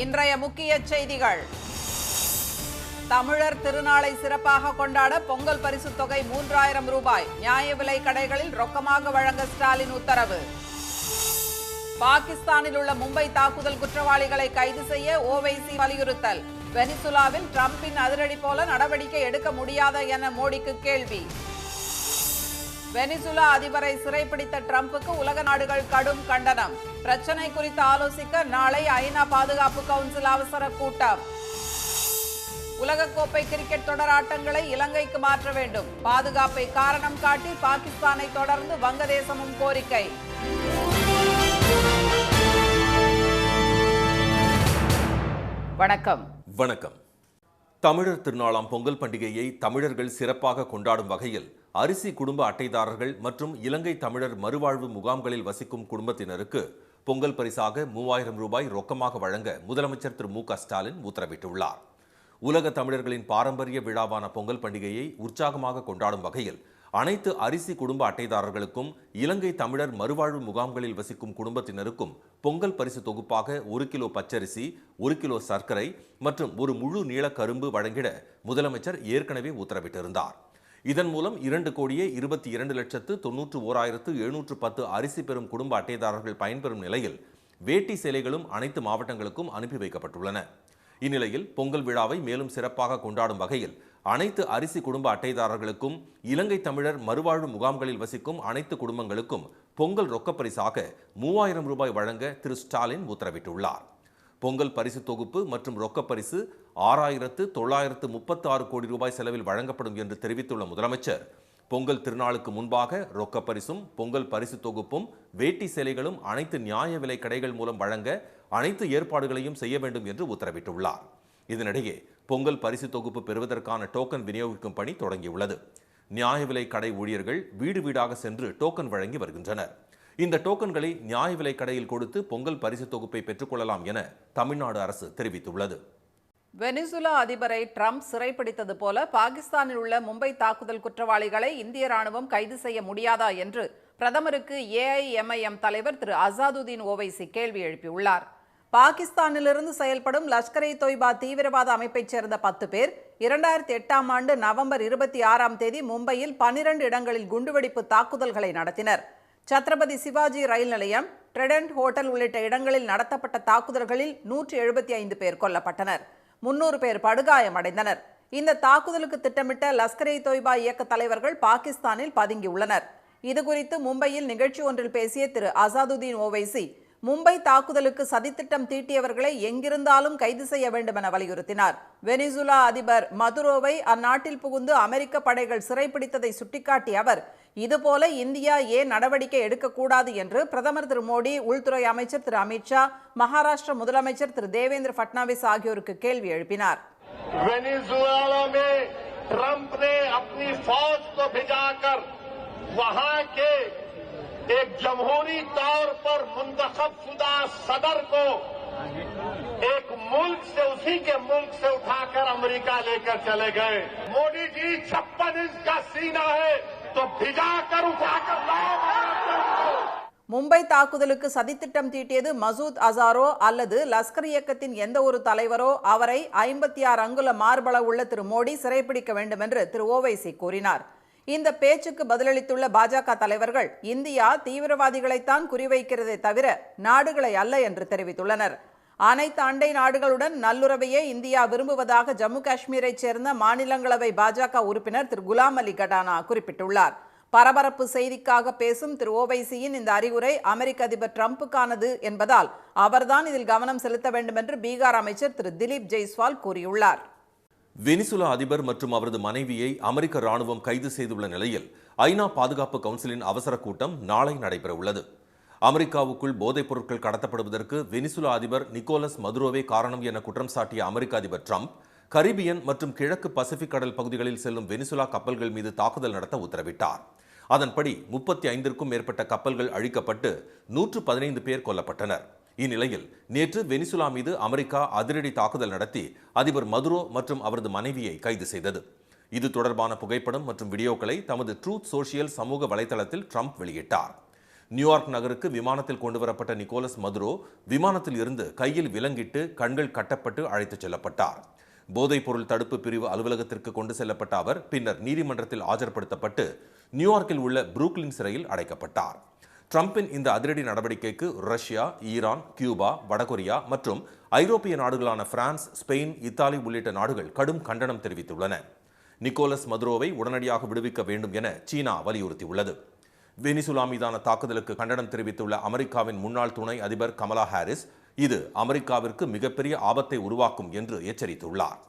இன்றைய முக்கிய செய்திகள். தமிழர் திருநாளை சிறப்பாக கொண்டாட பொங்கல் பரிசு தொகை 3000 ரூபாய் நியாய விலை கடைகளில் ரொக்கமாக வழங்க ஸ்டாலின் உத்தரவு. பாகிஸ்தானில் உள்ள மும்பை தாக்குதல் குற்றவாளிகளை கைது செய்ய ஓவைசி வலியுறுத்தல். வெனிசுலாவில் டிரம்பின் அதிரடி போல நடவடிக்கை எடுக்க முடியாத என மோடிக்கு கேள்வி. வெனிசுலா அதிபரை சிறைப்பிடித்த டிரம்புக்கு உலக நாடுகள் கடும் கண்டனம். பிரச்சனை குறித்து ஆலோசிக்க நாளை ஐநா பாதுகாப்பு கவுன்சில் அவசர கூட்டம். உலகக்கோப்பை கிரிக்கெட் தொடர் ஆட்டங்களை இலங்கைக்கு மாற்ற வேண்டும். பாதுகாப்பை காரணம் காட்டி பாகிஸ்தானை தொடர்ந்து வங்கதேசமும் கோரிக்கை. வணக்கம். வணக்கம். தமிழர் திருநாளாம் பொங்கல் பண்டிகையை தமிழர்கள் சிறப்பாக கொண்டாடும் வகையில் அரிசி குடும்ப அட்டைதாரர்கள் மற்றும் இலங்கை தமிழர் மறுவாழ்வு முகாம்களில் வசிக்கும் குடும்பத்தினருக்கு பொங்கல் பரிசாக 3000 ரூபாய் ரொக்கமாக வழங்க முதலமைச்சர் திரு மு க ஸ்டாலின் உத்தரவிட்டுள்ளார். உலக தமிழர்களின் பாரம்பரிய விழாவான பொங்கல் பண்டிகையை உற்சாகமாக கொண்டாடும் வகையில் அனைத்து அரிசி குடும்ப அட்டைதாரர்களுக்கும் இலங்கை தமிழர் மறுவாழ்வு முகாம்களில் வசிக்கும் குடும்பத்தினருக்கும் பொங்கல் பரிசு தொகுப்பாக 1 கிலோ பச்சரிசி, 1 கிலோ சர்க்கரை மற்றும் ஒரு முழு நீள கரும்பு வழங்கிட முதலமைச்சர் ஏற்கனவே உத்தரவிட்டிருந்தார். இதன் மூலம் 2,22,91,710 அரிசி பெறும் குடும்ப அட்டைதாரர்கள் பயன்பெறும் நிலையில் வேட்டி சேலைகளும் அனைத்து மாவட்டங்களுக்கும் அனுப்பி வைக்கப்பட்டுள்ளன. இந்நிலையில் பொங்கல் விழாவை மேலும் சிறப்பாக கொண்டாடும் வகையில் அனைத்து அரிசி குடும்ப அட்டைதாரர்களுக்கும் இலங்கை தமிழர் மறுவாழ்வு முகாம்களில் வசிக்கும் அனைத்து குடும்பங்களுக்கும் பொங்கல் ரொக்க பரிசாக 3000 ரூபாய் வழங்க திரு ஸ்டாலின் உத்தரவிட்டுள்ளார். பொங்கல் பரிசு தொகுப்பு மற்றும் ரொக்க பரிசு 6,936 கோடி ரூபாய் செலவில் வழங்கப்படும் என்று தெரிவித்துள்ள முதலமைச்சர், பொங்கல் திருநாளுக்கு முன்பாக ரொக்க பரிசும் பொங்கல் பரிசு தொகுப்பும் வேட்டி சேலைகளும் அனைத்து நியாய விலை கடைகள் மூலம் வழங்க அனைத்து ஏற்பாடுகளையும் செய்ய வேண்டும் என்று உத்தரவிட்டுள்ளார். இதனிடையே பொங்கல் பரிசு தொகுப்பு பெறுவதற்கான டோக்கன் விநியோகிக்கும் பணி தொடங்கியுள்ளது. நியாய விலை கடை ஊழியர்கள் வீடு வீடாக சென்று டோக்கன் வழங்கி வருகின்றனர். இந்த டோக்கன்களை நியாய விலை கடையில் கொடுத்து பொங்கல் பரிசு தொகுப்பை பெற்றுக்கொள்ளலாம் என தமிழ்நாடு அரசு தெரிவித்துள்ளது. வெனிசுலா அதிபரை டிரம்ப் சிறைப்பிடித்தது போல பாகிஸ்தானில் உள்ள மும்பை தாக்குதல் குற்றவாளிகளை இந்திய ராணுவம் கைது செய்ய முடியாதா என்று பிரதமருக்கு AIMIM தலைவர் திரு அசாதுதீன் ஓவைசி கேள்வி எழுப்பியுள்ளார். பாகிஸ்தானிலிருந்து செயல்படும் லஷ்கர்-இ தொய்பா தீவிரவாத அமைப்பைச் சேர்ந்த 10 பேர் 2008ஆம் ஆண்டு நவம்பர் 26ஆம் தேதி மும்பையில் 12 இடங்களில் குண்டுவெடிப்பு தாக்குதல்களை நடத்தினர். சத்ரபதி சிவாஜி ரயில் நிலையம், ட்ரெடென்ட் ஹோட்டல் உள்ளிட்ட இடங்களில் நடத்தப்பட்ட தாக்குதல்களில் 175 பேர் கொல்லப்பட்டனர். 300 பேர் படுகாயமடைந்தனர். இந்த தாக்குதலுக்கு திட்டமிட்ட லஷ்கர்-இ தொய்பா இயக்க தலைவர்கள் பாகிஸ்தானில் பதுங்கியுள்ளனர். இதுகுறித்து மும்பையில் நிகழ்ச்சி ஒன்றில் பேசிய திரு அசாதுதீன் ஓவைசி, மும்பை தாக்குதலுக்கு சதித்திட்டம் தீட்டியவர்களை எங்கிருந்தாலும் கைது செய்ய வேண்டும் என வலியுறுத்தினார். வெனிசுலா அதிபர் மதுரோவை அந்நாட்டில் புகுந்து அமெரிக்க படைகள் சிறைப்பிடித்ததை சுட்டிக்காட்டிய அவர், இதுபோல இந்தியா ஏன் நடவடிக்கை எடுக்கக்கூடாது என்று பிரதமர் திரு மோடி, உள்துறை அமைச்சர் திரு அமித்ஷா, மகாராஷ்டிர முதலமைச்சர் திரு தேவேந்திர பட்னாவிஸ் ஆகியோருக்கு கேள்வி எழுப்பினார். वेनेजुएला में ट्रंप ने अपनी फौज को भिजाकर वहां के एक जमहूरी तौर पर मुंतखब शुदा सदर को एक मुल्क से, उसी के मुल्क से उठाकर अमेरिका लेकर चले गए. मोदी जी 56 इंच का सीना है तो भिजाकर उठाकर लाओ. மும்பை தாக்குதலுக்கு சதித்திட்டம் தீட்டியது மசூத் அசாரோ அல்லது லஷ்கர் இயக்கத்தின் எந்த ஒரு தலைவரோ அவரை 56 அங்குல மார்பள உள்ள திரு மோடி சிறைப்பிடிக்க வேண்டும் என்று திரு ஓவைசி கூறினார். இந்த பேச்சுக்கு பதிலளித்துள்ள பாஜக தலைவர்கள், இந்தியா தீவிரவாதிகளைத்தான் குறிவைக்கிறதே தவிர நாடுகளை அல்ல என்று தெரிவித்துள்ளனர். அனைத்து அண்டை நாடுகளுடன் நல்லுறவையே இந்தியா விரும்புவதாக ஜம்மு காஷ்மீரைச் சேர்ந்த மாநிலங்களவை பாஜக உறுப்பினர் திரு குலாம் அலி கடானா குறிப்பிட்டுள்ளார். பரபரப்பு செய்திக்காக பேசும் திரு ஓவைசியின் இந்த அறிவுரை அமெரிக்க அதிபர் டிரம்புக்கானது என்பதால் அவர்தான் இதில் கவனம் செலுத்த வேண்டும் என்று பீகார் அமைச்சர் திரு திலீப் ஜெய்ஸ்வால் கூறியுள்ளார். வெனிசுலா அதிபர் மற்றும் அவரது மனைவியை அமெரிக்க ராணுவம் கைது செய்துள்ள நிலையில் ஐநா பாதுகாப்பு கவுன்சிலின் அவசர கூட்டம் நாளை நடைபெற உள்ளது. அமெரிக்காவுக்குள் போதைப் பொருட்கள் கடத்தப்படுவதற்கு வெனிசுலா அதிபர் நிக்கோலஸ் மதுரோவே காரணம் என குற்றம் சாட்டிய அமெரிக்க அதிபர் டிரம்ப், கரிபியன் மற்றும் கிழக்கு பசிபிக் கடல் பகுதிகளில் செல்லும் வெனிசுலா கப்பல்கள் மீது தாக்குதல் நடத்த உத்தரவிட்டார். அதன்படி 35க்கும் மேற்பட்ட கப்பல்கள் அழிக்கப்பட்டு 115 பேர் கொல்லப்பட்டனர். இந்நிலையில் நேற்று வெனிசுலா மீது அமெரிக்கா அதிரடி தாக்குதல் நடத்தி அதிபர் மதுரோ மற்றும் அவரது மனைவியை கைது செய்தது. இது தொடர்பான புகைப்படம் மற்றும் வீடியோக்களை தமது ட்ரூத் சோஷியல் சமூக வலைதளத்தில் ட்ரம்ப் வெளியிட்டார். நியூயார்க் நகருக்கு விமானத்தில் கொண்டுவரப்பட்ட நிக்கோலஸ் மதுரோ விமானத்தில் இருந்து கையில் விலங்கிட்டு கண்கள் கட்டப்பட்டு அழைத்துச் செல்லப்பட்டார். போதைப்பொருள் தடுப்பு பிரிவு அலுவலகத்திற்கு கொண்டு செல்லப்பட்ட அவர் பின்னர் நீதிமன்றத்தில் ஆஜர்படுத்தப்பட்டு நியூயார்க்கில் உள்ள புரூக்லின் சிறையில் அடைக்கப்பட்டார். ட்ரம்பின் இந்த அதிரடி நடவடிக்கைக்கு ரஷ்யா, ஈரான், கியூபா, வடகொரியா மற்றும் ஐரோப்பிய நாடுகளான பிரான்ஸ், ஸ்பெயின், இத்தாலி உள்ளிட்ட நாடுகள் கடும் கண்டனம் தெரிவித்துள்ளன. நிக்கோலஸ் மதுரோவை உடனடியாக விடுவிக்க வேண்டும் என சீனா வலியுறுத்தியுள்ளது. வெனிசுலா மீதான தாக்குதலுக்கு கண்டனம் தெரிவித்துள்ள அமெரிக்காவின் முன்னாள் துணை அதிபர் கமலா ஹாரிஸ் இது அமெரிக்காவிற்கு மிகப்பெரிய ஆபத்தை உருவாக்கும் என்று எச்சரித்துள்ளார்.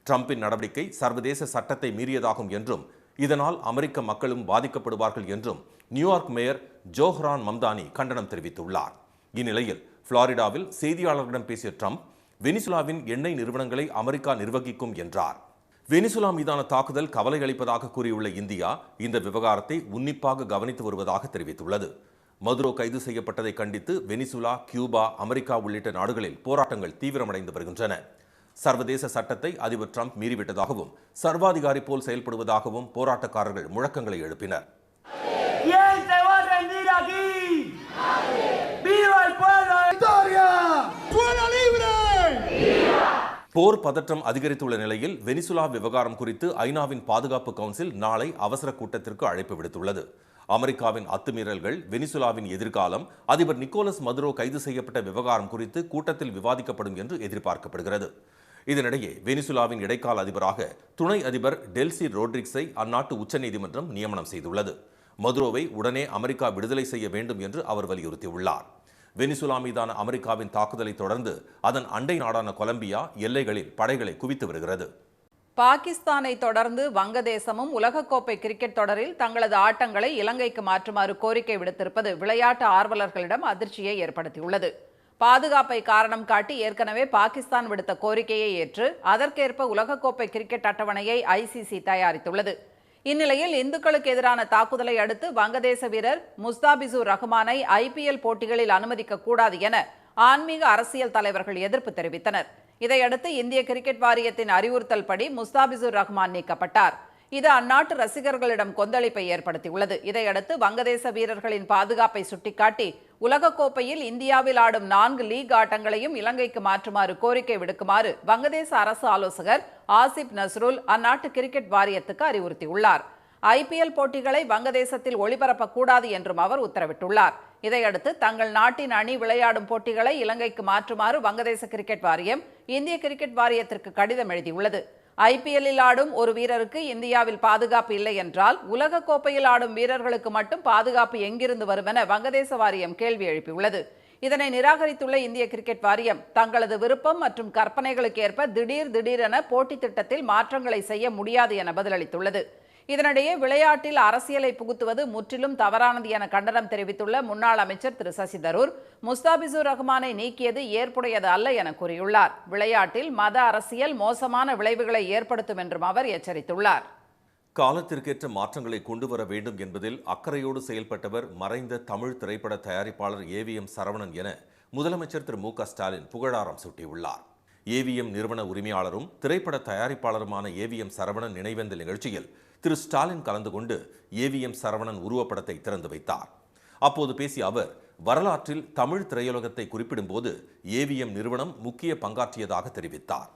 ட்ரம்பின் நடவடிக்கை சர்வதேச சட்டத்தை மீறியதாகும் என்றும் இதனால் அமெரிக்க மக்களும் பாதிக்கப்படுவார்கள் என்றும் நியூயார்க் மேயர் ஜோஹ்ரான் மம்தானி கண்டனம் தெரிவித்துள்ளார். இந்நிலையில் புளோரிடாவில் செய்தியாளர்களிடம் பேசிய ட்ரம்ப் வெனிசுலாவின் எண்ணெய் நிறுவனங்களை அமெரிக்கா நிர்வகிக்கும் என்றார். வெனிசுலா மீதான தாக்குதல் கவலை அளிப்பதாக கூறியுள்ள இந்தியா இந்த விவகாரத்தை உன்னிப்பாக கவனித்து வருவதாக தெரிவித்துள்ளது. மதுரோ கைது செய்யப்பட்டதை கண்டித்து வெனிசுலா, கியூபா, அமெரிக்கா உள்ளிட்ட நாடுகளில் போராட்டங்கள் தீவிரமடைந்து வருகின்றன. சர்வதேச சட்டத்தை அதிபர் ட்ரம்ப் மீறிவிட்டதாகவும் சர்வாதிகாரி போல் செயல்படுவதாகவும் போராட்டக்காரர்கள் முழக்கங்களை எழுப்பினர். போர் பதற்றம் அதிகரித்துள்ள நிலையில் வெனிசுலா விவகாரம் குறித்து ஐநாவின் பாதுகாப்பு கவுன்சில் நாளை அவசர கூட்டத்திற்கு அழைப்பு விடுத்துள்ளது. அமெரிக்காவின் அத்துமீறல்கள், வெனிசுலாவின் எதிர்காலம், அதிபர் நிக்கோலஸ் மதுரோ கைது செய்யப்பட்ட விவகாரம் குறித்து கூட்டத்தில் விவாதிக்கப்படும் என்று எதிர்பார்க்கப்படுகிறது. இதனிடையே வெனிசுலாவின் இடைக்கால அதிபராக துணை அதிபர் டெல்சி ரோட்ரிக்ஸை அந்நாட்டு உச்சநீதிமன்றம் நியமனம் செய்துள்ளது. மதுரோவை உடனே அமெரிக்கா விடுதலை செய்ய வேண்டும் என்று அவர் வலியுறுத்தியுள்ளார். வெனிசுலா மீதான அமெரிக்காவின் தாக்குதலை தொடர்ந்து அதன் அண்டை நாடான கொலம்பியா எல்லைகளில் படைகளை குவித்து வருகிறது. பாகிஸ்தானை தொடர்ந்து வங்கதேசமும் உலகக்கோப்பை கிரிக்கெட் தொடரில் தங்களது ஆட்டங்களை இலங்கைக்கு மாற்றுமாறு கோரிக்கை விடுத்திருப்பது விளையாட்டு ஆர்வலர்களிடம் அதிர்ச்சியை ஏற்படுத்தியுள்ளது. பாதுகாப்பை காரணம் காட்டி ஏற்கனவே பாகிஸ்தான் விடுத்த கோரிக்கையை ஏற்று அதற்கேற்ப உலகக்கோப்பை கிரிக்கெட் அட்டவணையை ஐசிசி தயாரித்துள்ளது. இந்நிலையில் இந்துக்களுக்கு எதிரான தாக்குதலை அடுத்து வங்கதேச வீரர் முஸ்தாபிசூர் ரஹ்மானை ஐபிஎல் போட்டிகளில் அனுமதிக்க கூடாது என ஆன்மீக அரசியல் தலைவர்கள் எதிர்ப்பு தெரிவித்தனர். இதையடுத்து இந்திய கிரிக்கெட் வாரியத்தின் அறிவுறுத்தல் படி முஸ்தாபிசூர் ரஹ்மான் நீக்கப்பட்டார். இது அந்நாட்டு ரசிகர்களிடம் கொந்தளிப்பை ஏற்படுத்தியுள்ளது. இதையடுத்து வங்கதேச வீரர்களின் பாதுகாப்பை சுட்டிக்காட்டி உலகக்கோப்பையில் இந்தியாவில் ஆடும் 4 லீக் ஆட்டங்களையும் இலங்கைக்கு மாற்றுமாறு கோரிக்கை விடுக்குமாறு வங்கதேச அரசு ஆலோசகர் ஆசிப் நஸ்ருல் அந்நாட்டு கிரிக்கெட் வாரியத்துக்கு அறிவுறுத்தியுள்ளார். ஐபிஎல் போட்டிகளை வங்கதேசத்தில் ஒளிபரப்பக்கூடாது என்றும் அவர் உத்தரவிட்டுள்ளார். இதையடுத்து தங்கள் நாட்டின் அணி விளையாடும் போட்டிகளை இலங்கைக்கு மாற்றுமாறு வங்கதேச கிரிக்கெட் வாரியம் இந்திய கிரிக்கெட் வாரியத்திற்கு கடிதம் எழுதியுள்ளது. ஐபிஎல்லில் ஆடும் ஒரு வீரருக்கு இந்தியாவில் பாதுகாப்பு இல்லை என்றால் உலக கோப்பையில் ஆடும் வீரர்களுக்கு மட்டும் பாதுகாப்பு எங்கிருந்து வரும் என வங்கதேச வாரியம் கேள்வி எழுப்பியுள்ளது. இதனை நிராகரித்துள்ள இந்திய கிரிக்கெட் வாரியம் தங்களது விருப்பம் மற்றும் கற்பனைகளுக்கு ஏற்ப திடீரென போட்டி திட்டத்தில் மாற்றங்களை செய்ய முடியாது என பதிலளித்துள்ளது. இதனிடையே விளையாட்டில் அரசியலை புகுத்துவது முற்றிலும் தவறானது என கண்டனம் தெரிவித்துள்ள முன்னாள் அமைச்சர் திரு சசி தரூர் முஸ்தாபிசூர் ரஹ்மானை நீக்கியது ஏற்புடையது அல்ல என கூறியுள்ளார். விளையாட்டில் மத அரசியல் மோசமான விளைவுகளை ஏற்படுத்தும் என்றும் அவர் எச்சரித்துள்ளார். காலத்திற்கேற்ற மாற்றங்களை கொண்டு வர வேண்டும் என்பதில் அக்கறையோடு செயல்பட்டவர் மறைந்த தமிழ் திரைப்பட தயாரிப்பாளர் ஏவிஎம் சரவணன் என முதலமைச்சர் திரு மு க ஸ்டாலின் புகழாரம் சூட்டியுள்ளார். ஏவிஎம் நிறுவன உரிமையாளரும் திரைப்பட தயாரிப்பாளருமான ஏவிஎம் சரவணன் நினைவேந்தல் நிகழ்ச்சியில் திரு ஸ்டாலின் கலந்து கொண்டு ஏவிஎம் சரவணன் உருவப்படத்தை திறந்து வைத்தார். அப்போது பேசிய அவர் வரலாற்றில் தமிழ் திரையுலகத்தை குறிப்பிடும்போது ஏவிஎம் நிறுவனம் முக்கிய பங்காற்றியதாக தெரிவித்தார்.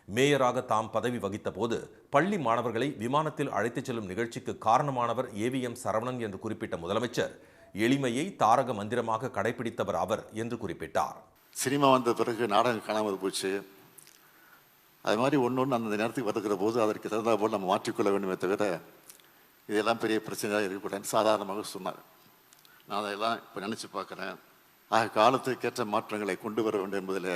மேயராக தாம் பதவி வகித்த போது பள்ளி மாணவர்களை விமானத்தில் அழைத்துச் செல்லும் நிகழ்ச்சிக்கு காரணமானவர் ஏவிஎம் சரவணன் என்று குறிப்பிட்ட முதலமைச்சர் எளிமையை தாரக மந்திரமாக கடைபிடித்தவர் அவர் என்று குறிப்பிட்டார். சினிமா வந்த பிறகு நாடகம் காணாமல் போச்சு. அது மாதிரி ஒன்று அந்த நேரத்துக்கு வருகிற போது அதற்கு தகுந்த போல் நம்ம மாற்றிக்கொள்ள வேண்டுமே தவிர இதெல்லாம் பெரிய பிரச்சனையாக இருக்கக்கூடாதுன்னு சாதாரணமாக சொன்னார். நான் அதையெல்லாம் இப்போ நினச்சி பார்க்குறேன். காலத்துக்கேற்ற மாற்றங்களை கொண்டு வர வேண்டும் என்பதில்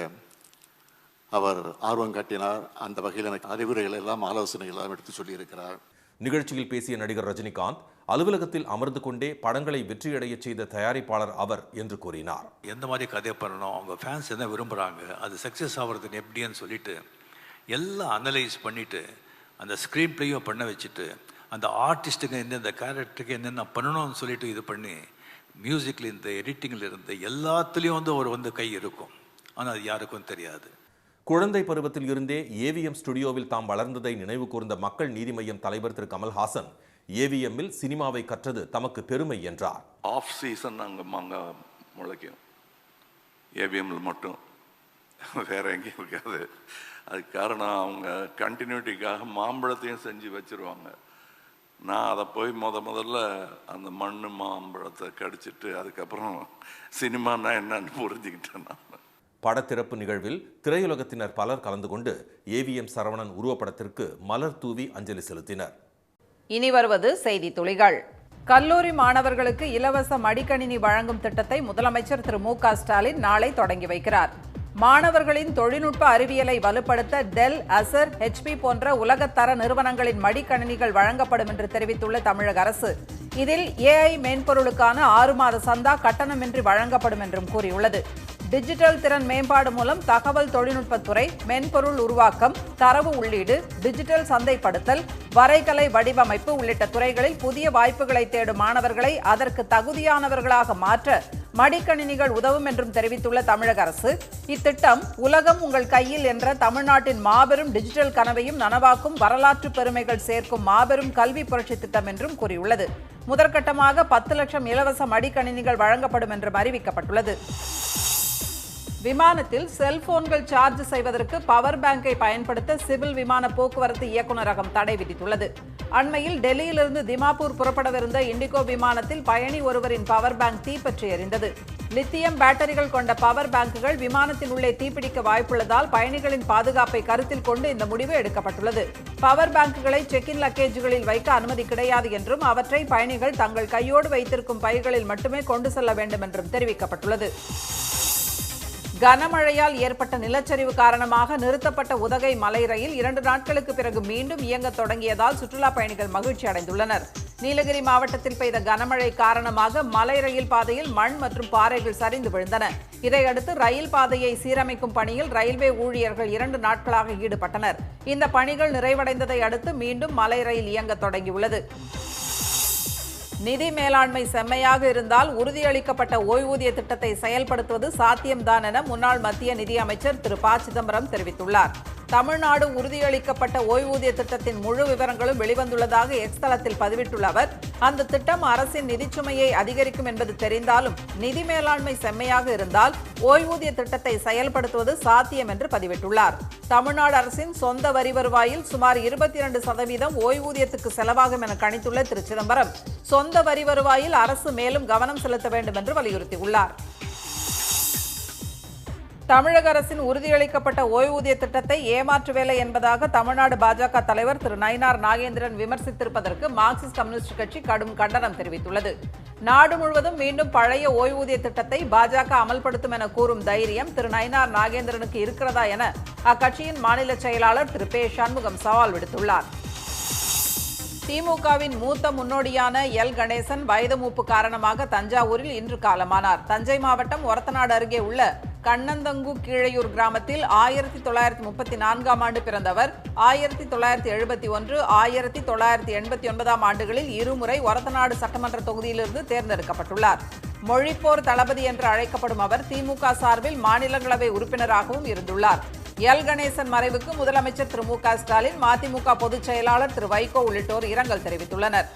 அவர் ஆர்வம் காட்டினார். அந்த வகையில் எனக்கு அறிவுரைகள் எல்லாம் ஆலோசனைகள் எல்லாம் எடுத்து சொல்லியிருக்கிறார். நிகழ்ச்சியில் பேசிய நடிகர் ரஜினிகாந்த் அலுவலகத்தில் அமர்ந்து கொண்டே படங்களை வெற்றியடைய செய்த தயாரிப்பாளர் அவர் என்று கூறினார். எந்த மாதிரி கதை பண்ணணும், அவங்க ஃபேன்ஸ் என்ன விரும்புகிறாங்க, அது சக்ஸஸ் ஆகிறதுன்னு எப்படின்னு சொல்லிட்டு எல்லாம் அனலைஸ் பண்ணிவிட்டு அந்த ஸ்க்ரீன் பிளேயும் பண்ண வச்சுட்டு அந்த ஆர்டிஸ்ட்டுக்கு எந்தெந்த கேரக்டருக்கு என்னென்ன பண்ணணும்னு சொல்லிட்டு இது பண்ணி மியூசிக்கில் இருந்து எடிட்டிங்கில் இருந்து எல்லாத்துலேயும் ஒரு கை இருக்கும். ஆனால் அது யாருக்கும் தெரியாது. குழந்தை பருவத்தில் இருந்தே ஏவிஎம் ஸ்டுடியோவில் தாம் வளர்ந்ததை நினைவு கூர்ந்த மக்கள் நீதி மய்யம் தலைவர் திரு கமல்ஹாசன் ஏவிஎம்மில் சினிமாவை கற்றது தமக்கு பெருமை என்றார். ஆஃப் சீசன் அங்கே மாங்காய் முளைக்கும், ஏவிஎம்மில் மட்டும், வேற எங்கேயும் இருக்காது. அதுக்கு காரணம் அவங்க கண்டினியூட்டிக்காக மாம்பழத்தையும் செஞ்சு வச்சுருவாங்க. நான் அதை போய் முதல்ல அந்த மண் மாம்பழத்தை கடிச்சிட்டு அதுக்கப்புறம் சினிமானா என்னன்னு புரிஞ்சுக்கிட்டேன் நான். படத்திறப்பு நிகழ்வில் திரையுலகத்தினர் பலர் கலந்து கொண்டு ஏவிஎம் சரவணன் உருவப்படத்திற்கு மலர் தூவி அஞ்சலி செலுத்தினர். இனி வருவது செய்தி துளிகள். கல்லூரி மாணவர்களுக்கு இலவச மடிக்கணினி வழங்கும் திட்டத்தை முதலமைச்சர் திரு மு க ஸ்டாலின் நாளை தொடங்கி வைக்கிறார். மாணவர்களின் தொழில்நுட்ப அறிவியலை வலுப்படுத்த டெல், அசர், HP போன்ற உலகத்தர நிறுவனங்களின் மடிக்கணினிகள் வழங்கப்படும் என்று தெரிவித்துள்ள தமிழக அரசு, இதில் AI மென்பொருளுக்கான 6 மாத சந்தா கட்டணமின்றி வழங்கப்படும் என்றும் கூறியுள்ளது. டிஜிட்டல் திறன் மேம்பாடு மூலம் தகவல் தொழில்நுட்பத்துறை, மென்பொருள் உருவாக்கம், தரவு உள்ளீடு, டிஜிட்டல் சந்தைப்படுத்தல், வரைகலை வடிவமைப்பு உள்ளிட்ட துறைகளில் புதிய வாய்ப்புகளை தேடும் மாணவர்களை அதற்கு தகுதியானவர்களாக மாற்ற மடிக்கணினிகள் உதவும் என்றும் தெரிவித்துள்ள தமிழக அரசு, இத்திட்டம் உலகம் உங்கள் கையில் என்ற தமிழ்நாட்டின் மாபெரும் டிஜிட்டல் கனவையும் நனவாக்கும் வரலாற்று பெருமைகள் சேர்க்கும் மாபெரும் கல்வி புரட்சி திட்டம் என்றும் கூறியுள்ளது. முதற்கட்டமாக 10 லட்சம் இலவச மடிக்கணினிகள் வழங்கப்படும் என்றும் அறிவிக்கப்பட்டுள்ளது. விமானத்தில் செல்போன்கள் சார்ஜ் செய்வதற்கு பவர் பேங்கை பயன்படுத்த சிவில் விமான போக்குவரத்து இயக்குநரகம் தடை விதித்துள்ளது. அண்மையில் டெல்லியிலிருந்து திமாப்பூர் புறப்படவிருந்த இண்டிகோ விமானத்தில் பயணி ஒருவரின் பவர் பேங்க் தீப்பற்றி எரிந்தது. லித்தியம் பேட்டரிகள் கொண்ட பவர் பேங்குகள் விமானத்தின் உள்ளே தீப்பிடிக்க வாய்ப்புள்ளதால் பயணிகளின் பாதுகாப்பை கருத்தில் கொண்டு இந்த முடிவு எடுக்கப்பட்டுள்ளது. பவர் பேங்குகளை செக்-இன் லக்கேஜுகளில் வைக்க அனுமதி கிடையாது என்றும் அவற்றை பயணிகள் தங்கள் கையோடு வைத்திருக்கும் பைகளில் மட்டுமே கொண்டு செல்ல வேண்டும் என்றும் தெரிவிக்கப்பட்டுள்ளது. கனமழையால் ஏற்பட்ட நிலச்சரிவு காரணமாக நிறுத்தப்பட்ட உதகை மலை ரயில் 2 நாட்களுக்கு பிறகு மீண்டும் இயங்க தொடங்கியதால் சுற்றுலா பயணிகள் மகிழ்ச்சி அடைந்துள்ளனர். நீலகிரி மாவட்டத்தில் பெய்த கனமழை காரணமாக மலை ரயில் பாதையில் மண் மற்றும் பாறைகள் சரிந்து விழுந்தன. இதையடுத்து ரயில் பாதையை சீரமைக்கும் பணியில் ரயில்வே ஊழியர்கள் 2 நாட்களாக ஈடுபட்டனர். இந்த பணிகள் நிறைவடைந்ததை அடுத்து மீண்டும் மலை ரயில் இயங்க தொடங்கியுள்ளது. நிதி மேலாண்மை செம்மையாக இருந்தால் உறுதியளிக்கப்பட்ட ஓய்வூதிய திட்டத்தை செயல்படுத்துவது சாத்தியம்தான் என முன்னாள் மத்திய நிதியமைச்சர் திரு ப. சிதம்பரம் தெரிவித்துள்ளார். தமிழ்நாடு உறுதியளிக்கப்பட்ட ஓய்வூதிய திட்டத்தின் முழு விவரங்களும் வெளிவந்துள்ளதாக எக்ஸ் தளத்தில் பதிவிட்டுள்ள அவர், அந்த திட்டம் அரசின் நிதிச்சுமையை அதிகரிக்கும் என்பது தெரிந்தாலும் நிதி மேலாண்மை செம்மையாக இருந்தால் ஓய்வூதிய திட்டத்தை செயல்படுத்துவது சாத்தியம் என்று பதிவிட்டுள்ளார். தமிழ்நாடு அரசின் சொந்த வரி வருவாயில் சுமார் 22% ஓய்வூதியத்துக்கு செலவாகும் என கணித்துள்ள திரு சிதம்பரம், சொந்த வரி வருவாயில் அரசு மேலும் கவனம் செலுத்த வேண்டும் என்று வலியுறுத்தியுள்ளார். தமிழக அரசின் உறுதியளிக்கப்பட்ட ஓய்வூதிய திட்டத்தை ஏமாற்று வேலை என்பதாக தமிழ்நாடு பாஜக தலைவர் திரு நயினார் நாகேந்திரன் விமர்சித்திருப்பதற்கு மார்க்சிஸ்ட் கம்யூனிஸ்ட் கட்சி கடும் கண்டனம் தெரிவித்துள்ளது. நாடு முழுவதும் மீண்டும் பழைய ஓய்வூதிய திட்டத்தை பாஜக அமல்படுத்தும் என கூறும் தைரியம் திரு நயினார் நாகேந்திரனுக்கு இருக்கிறதா என அக்கட்சியின் மாநில செயலாளர் திரு பே. சண்முகம் சவால் விடுத்துள்ளார். திமுகவின் மூத்த முன்னோடியான எல். கணேசன் வயது மூப்பு காரணமாக தஞ்சாவூரில் இன்று காலமானார். தஞ்சை மாவட்டம் ஒரத்தநாடு அருகே உள்ள கண்ணந்தங்கு கீழையூர் கிராமத்தில் 1934ஆம் ஆண்டு பிறந்தவர். 1971, 1989ஆம் ஆண்டுகளில் இருமுறை ஒரத்தநாடு சட்டமன்ற தொகுதியிலிருந்து தேர்ந்தெடுக்கப்பட்டுள்ளார். மொழிப்போர் தளபதி என்று அழைக்கப்படும் அவர் திமுக சார்பில் மாநிலங்களவை உறுப்பினராகவும் இருந்துள்ளார். எல். கணேசன் மறைவுக்கு முதலமைச்சர் திரு மு க ஸ்டாலின், மதிமுக பொதுச் செயலாளர் திரு வைகோ உள்ளிட்டோர் இரங்கல் தெரிவித்துள்ளனர்.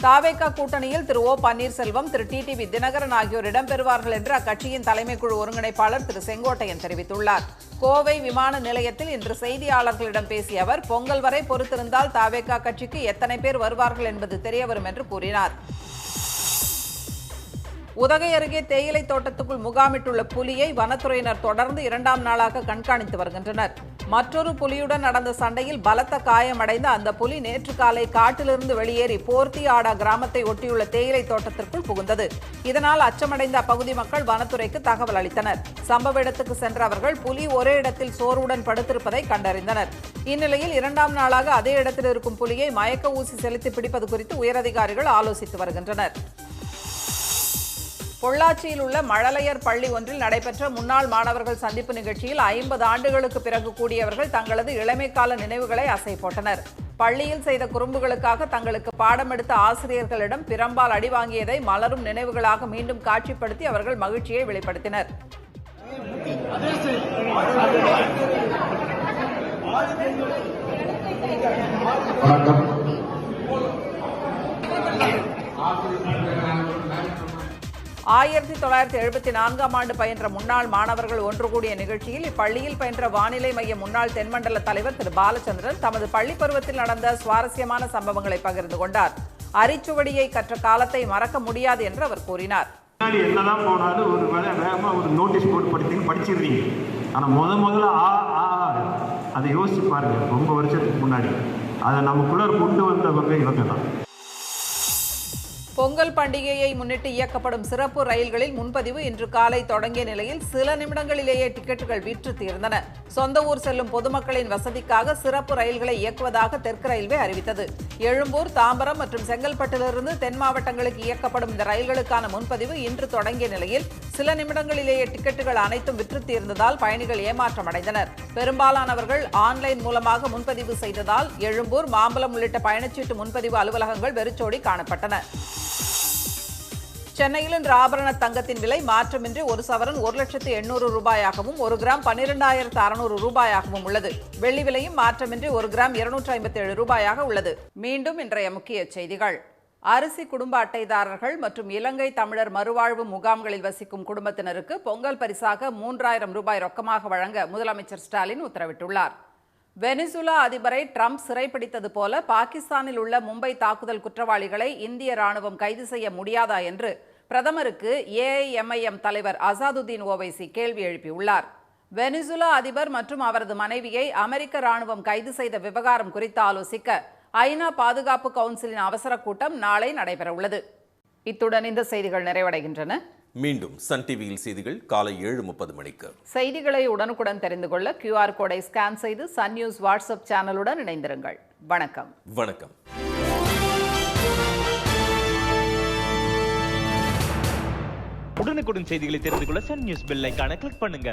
தாவேகா கூட்டணியில் திரு ஓ. பன்னீர்செல்வம், திரு டிடிவி தினகரன் ஆகியோர் இடம்பெறுவார்கள் என்று அக்கட்சியின் தலைமைக்குழு ஒருங்கிணைப்பாளர் திரு செங்கோட்டையன் தெரிவித்துள்ளார். கோவை விமான நிலையத்தில் இன்று செய்தியாளர்களிடம் பேசிய அவர், பொங்கல் வரை பொறுத்திருந்தால் தாவேகா கட்சிக்கு எத்தனை பேர் வருவார்கள் என்பது தெரியவரும் என்று கூறினார். உதகை அருகே தேயிலை தோட்டத்துக்குள் முகாமிட்டுள்ள புலியை வனத்துறையினர் தொடர்ந்து 2ஆம் நாளாக கண்காணித்து வருகின்றனர். மற்றொரு புலியுடன் நடந்த சண்டையில் பலத்த காயமடைந்த அந்த புலி நேற்று காலை காட்டிலிருந்து வெளியேறி போர்த்தி ஆடா கிராமத்தை ஒட்டியுள்ள தேயிலை தோட்டத்திற்குள் புகுந்தது. இதனால் அச்சமடைந்த அப்பகுதி மக்கள் வனத்துறைக்கு தகவல் அளித்தனர். சம்பவ இடத்துக்கு சென்ற அவர்கள் புலி ஒரே இடத்தில் சோர்வுடன் படுத்திருப்பதை கண்டறிந்தனர். இந்நிலையில் 2ஆம் நாளாக அதே இடத்தில் இருக்கும் புலியை மயக்க ஊசி செலுத்தி பிடிப்பது குறித்து உயரதிகாரிகள் ஆலோசித்து வருகின்றனர். பொள்ளாச்சியில் உள்ள மழலையர் பள்ளி ஒன்றில் நடைபெற்ற முன்னாள் மாணவர்கள் சந்திப்பு நிகழ்ச்சியில் 50 ஆண்டுகளுக்கு பிறகு கூடியவர்கள் தங்களது இளமைக்கால நினைவுகளை அசை போட்டனர். பள்ளியில் செய்த குறும்புகளுக்காக தங்களுக்கு பாடம் எடுத்த ஆசிரியர்களிடம் பிரம்பால் அடி வாங்கியதை மலரும் நினைவுகளாக மீண்டும் காட்சிப்படுத்தி அவர்கள் மகிழ்ச்சியை வெளிப்படுத்தினர். 1974ஆம் ஆண்டு பயின்ற முன்னாள் மாணவர்கள் ஒன்று கூடிய நிகழ்ச்சியில் இப்பள்ளியில் பயின்ற வானிலை மைய முன்னாள் தென்மண்டல தலைவர் திரு பாலச்சந்திரன் தமது பள்ளி பருவத்தில் நடந்த சுவாரஸ்யமான சம்பவங்களை பகிர்ந்து கொண்டார். அரிச்சுவடியை கற்ற காலத்தை மறக்க முடியாது என்று அவர் கூறினார். என்னதான் போனாலும் ஒரு வேகமாக ஒரு நோட்டீஸ் போட்டு படிச்சிருந்தீங்க. ஆனால் முதல்ல அதை யோசிச்சு பாருங்க. ரொம்ப வருஷத்துக்கு முன்னாடி அதை நமக்குள்ள கொண்டு வந்தவங்க இவங்க தான். பொங்கல் பண்டிகையை முன்னிட்டு இயக்கப்படும் சிறப்பு ரயில்களில் முன்பதிவு இன்று காலை தொடங்கிய நிலையில் சில நிமிடங்களிலேயே டிக்கெட்டுகள் விற்று தீர்ந்தன. சொந்த ஊர் செல்லும் பொதுமக்களின் வசதிக்காக சிறப்பு ரயில்களை இயக்குவதாக தெற்கு ரயில்வே அறிவித்தது. எழும்பூர், தாம்பரம் மற்றும் செங்கல்பட்டிலிருந்து தென் மாவட்டங்களுக்கு இயக்கப்படும் இந்த ரயில்களுக்கான முன்பதிவு இன்று தொடங்கிய நிலையில் சில நிமிடங்களிலேயே டிக்கெட்டுகள் அனைத்தும் விற்று தீர்ந்ததால் பயணிகள் ஏமாற்றமடைந்தனர். பெரும்பாலானவர்கள் ஆன்லைன் மூலமாக முன்பதிவு செய்ததால் எழும்பூர், மாம்பலம் உள்ளிட்ட பயணச்சீட்டு முன்பதிவு அலுவலகங்கள் வெறிச்சோடி காணப்பட்டன. சென்னையில் இன்று ஆபரண தங்கத்தின் விலை மாற்றமின்றி ஒரு சவரன் 1,800,000 ரூபாயாகவும், ஒரு கிராம் 12,600 ரூபாயாகவும் உள்ளது. வெள்ளி விலையும் மாற்றமின்றி ஒரு கிராம் 257 ரூபாயாக உள்ளது. மீண்டும் இன்றைய முக்கிய செய்திகள். அரிசி குடும்ப அட்டைதாரர்கள் மற்றும் இலங்கை தமிழர் மறுவாழ்வு முகாம்களில் வசிக்கும் குடும்பத்தினருக்கு பொங்கல் பரிசாக 3,000 ரூபாய் ரொக்கமாக வழங்க முதலமைச்சர் ஸ்டாலின் உத்தரவிட்டுள்ளார். வெனிசுலா அதிபரை ட்ரம்ப் சிறைப்பிடித்தது போல பாகிஸ்தானில் உள்ள மும்பை தாக்குதல் குற்றவாளிகளை இந்திய ராணுவம் கைது செய்ய முடியாதா என்று பிரதமருக்கு ஏஐஎம்ஐஎம் தலைவர் அசாதுதீன் ஓவைசி கேள்வி எழுப்பியுள்ளார். வெனிசுலா அதிபர் மற்றும் அவரது மனைவியை அமெரிக்க ராணுவம் கைது செய்த விவகாரம் குறித்து ஆலோசிக்க ஐநா பாதுகாப்பு கவுன்சிலின் அவசர கூட்டம் நாளை நடைபெறவுள்ளது. இத்துடன் இந்த செய்திகள் நிறைவடைகின்றன. மீண்டும் சன் டிவியில் செய்திகள் காலை 7:30 மணிக்கு. செய்திகளை உடனுக்குடன் தெரிந்து கொள்ள QR கோடை ஸ்கேன் செய்து சன் நியூஸ் வாட்ஸ்அப் சேனலுடன் இணைந்திருங்கள். வணக்கம். வணக்கம். உடனுக்குடன் செய்திகளை தெரிந்து கொள்ள சன் நியூஸ் பெல் ஐகானை கிளிக் பண்ணுங்க.